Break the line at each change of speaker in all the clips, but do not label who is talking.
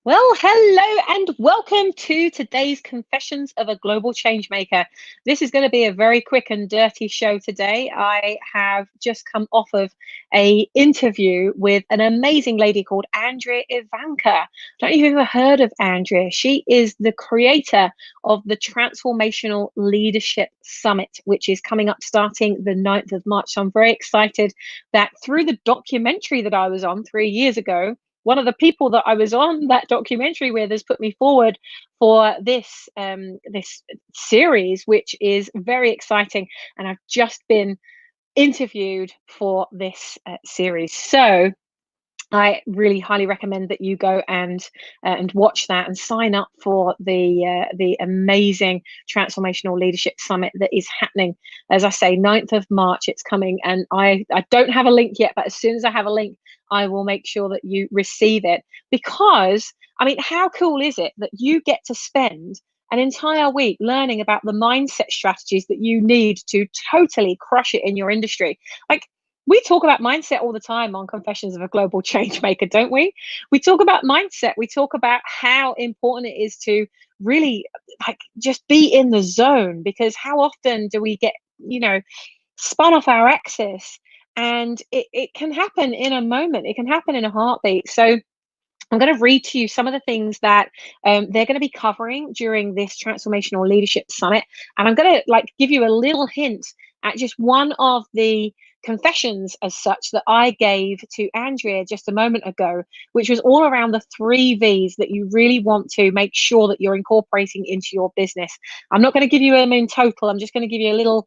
Well, hello and welcome to today's Confessions of a Global Changemaker. This is going to be a very quick and dirty show today. I have just come off of a interview with an amazing lady called Andrea Ivanka. I don't know if you've ever heard of Andrea. She is the creator of the Transformational Leadership Summit, which is coming up starting the 9th of March. So I'm very excited that through the documentary that I was on 3 years ago, one of the people that I was on that documentary with has put me forward for this series, which is very exciting. And I've just been interviewed for this series. So I really highly recommend that you go and watch that and sign up for the amazing Transformational Leadership Summit that is happening. As I say, 9th of March, it's coming, and I don't have a link yet, but as soon as I have a link, I will make sure that you receive it. Because, I mean, how cool is it that you get to spend an entire week learning about the mindset strategies that you need to totally crush it in your industry? Like, we talk about mindset all the time on Confessions of a Global Changemaker, don't we? We talk about mindset. We talk about how important it is to really just be in the zone, because how often do we get, spun off our axis? And it can happen in a moment. It can happen in a heartbeat. So I'm going to read to you some of the things that they're going to be covering during this Transformational Leadership Summit. And I'm going to give you a little hint at just one of the confessions as such that I gave to Andrea just a moment ago, which was all around the 3 V's that you really want to make sure that you're incorporating into your business. I'm not going to give you them in total. I'm just going to give you a little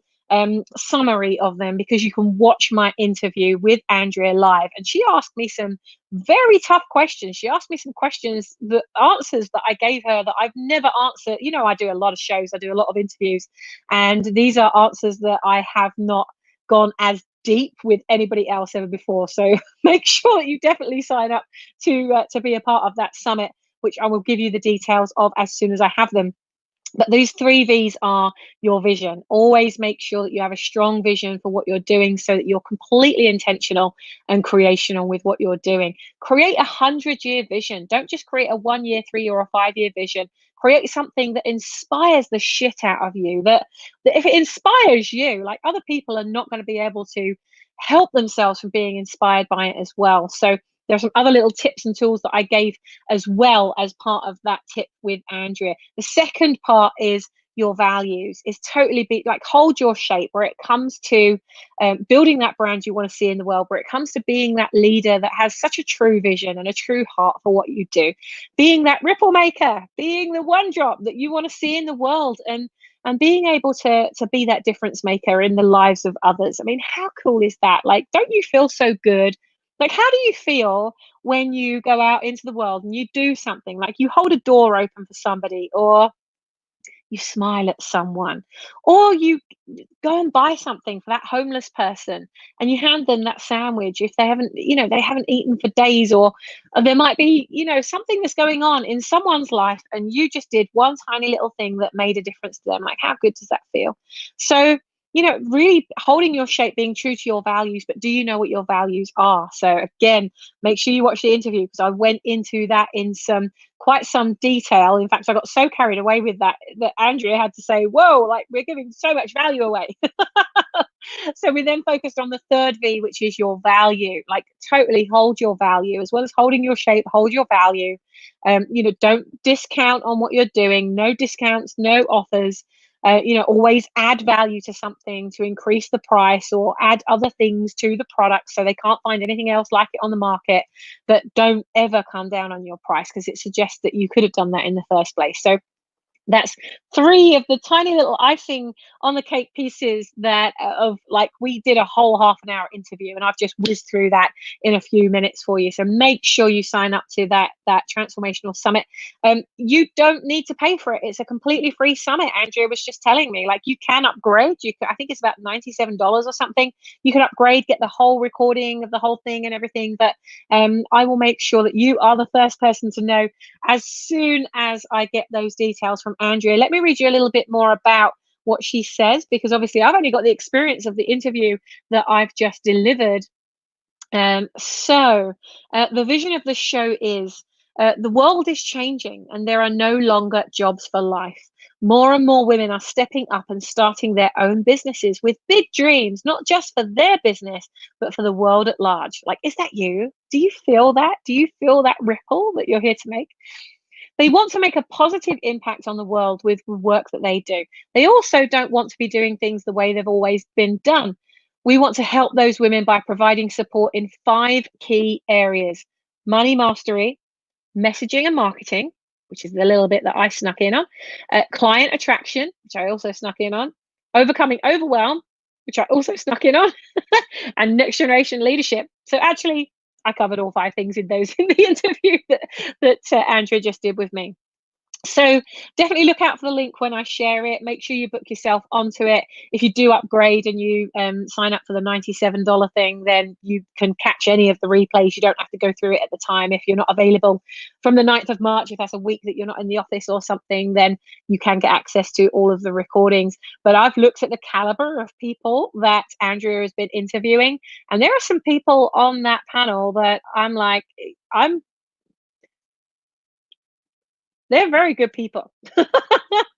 summary of them, because you can watch my interview with Andrea live. And she asked me some very tough questions. She asked me some questions, the answers that I gave her that I've never answered. I do a lot of shows, I do a lot of interviews, and these are answers that I have not gone as deep with anybody else ever before. So make sure that you definitely sign up to be a part of that summit, which I will give you the details of as soon as I have them. But these 3 V's are your vision. Always make sure that you have a strong vision for what you're doing, so that you're completely intentional and creational with what you're doing. Create a 100-year vision. Don't just create a 1-year, 3-year, or 5-year vision. Create something that inspires the shit out of you. That if it inspires you, like, other people are not going to be able to help themselves from being inspired by it as well. So there are some other little tips and tools that I gave as well as part of that tip with Andrea. The second part is your values. Is totally hold your shape where it comes to building that brand you want to see in the world, where it comes to being that leader that has such a true vision and a true heart for what you do, being that ripple maker, being the one drop that you want to see in the world, and being able to be that difference maker in the lives of others. I mean, how cool is that? Like, don't you feel so good? Like, how do you feel when you go out into the world and you do something, like you hold a door open for somebody, or you smile at someone, or you go and buy something for that homeless person and you hand them that sandwich if they haven't eaten for days, or there might be, something that's going on in someone's life, and you just did one tiny little thing that made a difference to them. Like, how good does that feel? So, really holding your shape, being true to your values, but do you know what your values are? So again, make sure you watch the interview, because I went into that in quite some detail. In fact, I got so carried away with that Andrea had to say, whoa, like, we're giving so much value away. So we then focused on the 3rd V, which is your value. Like, totally hold your value, as well as holding your shape, hold your value. Don't discount on what you're doing. No discounts, no offers. Always add value to something to increase the price, or add other things to the product so they can't find anything else like it on the market. But don't ever come down on your price, because it suggests that you could have done that in the first place. So that's 3 of the tiny little icing on the cake pieces that we did a whole half an hour interview, and I've just whizzed through that in a few minutes for you. So make sure you sign up to that Transformational Summit. You don't need to pay for it. It's a completely free summit. Andrea was just telling me, like, you can upgrade. I think it's about $97 or something. You can upgrade, get the whole recording of the whole thing and everything. But I will make sure that you are the first person to know as soon as I get those details from Andrea. Let me read you a little bit more about what she says, because obviously I've only got the experience of the interview that I've just delivered. The vision of the show is The world is changing and there are no longer jobs for life. More and more women are stepping up and starting their own businesses with big dreams, not just for their business, but for the world at large. Like, is that you? Do you feel that? Do you feel that ripple that you're here to make? They want to make a positive impact on the world with the work that they do. They also don't want to be doing things the way they've always been done. We want to help those women by providing support in 5 key areas: money mastery, messaging and marketing, which is the little bit that I snuck in on, client attraction, which I also snuck in on, overcoming overwhelm, which I also snuck in on, and next generation leadership. So actually, I covered all 5 things in those in the interview that Andrea just did with me. So definitely look out for the link when I share it. Make sure you book yourself onto it. If you do upgrade and you sign up for the $97 thing, then you can catch any of the replays. You don't have to go through it at the time. If you're not available from the 9th of March, if that's a week that you're not in the office or something, then you can get access to all of the recordings. But I've looked at the caliber of people that Andrea has been interviewing, and there are some people on that panel that I'm like, I'm they're very good people.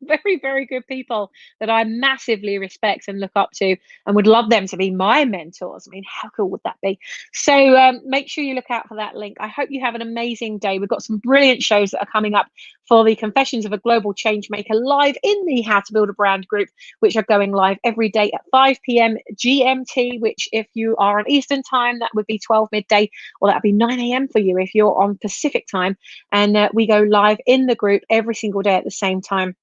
Very, very good people that I massively respect and look up to and would love them to be my mentors. I mean, how cool would that be? So make sure you look out for that link. I hope you have an amazing day. We've got some brilliant shows that are coming up for the Confessions of a Global Changemaker live in the How to Build a Brand group, which are going live every day at 5 p.m. GMT, which if you are on Eastern time, that would be 12 midday, or that would be 9 a.m. for you if you're on Pacific time. And we go live in the group every single day at the same time.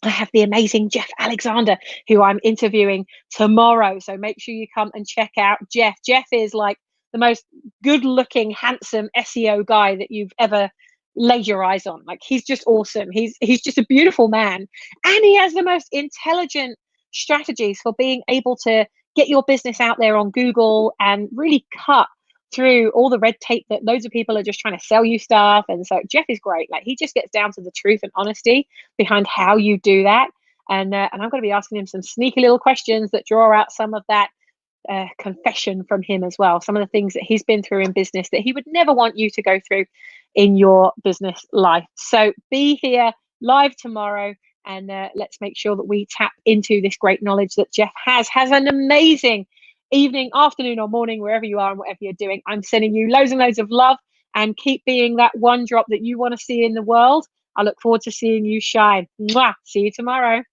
I have the amazing Jeff Alexander, who I'm interviewing tomorrow. So make sure you come and check out Jeff. Jeff is like the most good looking, handsome SEO guy that you've ever laid your eyes on. Like, he's just awesome. He's just a beautiful man. And he has the most intelligent strategies for being able to get your business out there on Google and really cut through all the red tape that loads of people are just trying to sell you stuff. And so Jeff is great. Like, he just gets down to the truth and honesty behind how you do that. And I'm going to be asking him some sneaky little questions that draw out some of that confession from him as well. Some of the things that he's been through in business that he would never want you to go through in your business life. So be here live tomorrow, and let's make sure that we tap into this great knowledge that Jeff has. Has an amazing evening, afternoon, or morning, wherever you are and whatever you're doing. I'm sending you loads and loads of love, and keep being that one drop that you want to see in the world. I look forward to seeing you shine. Mwah! See you tomorrow.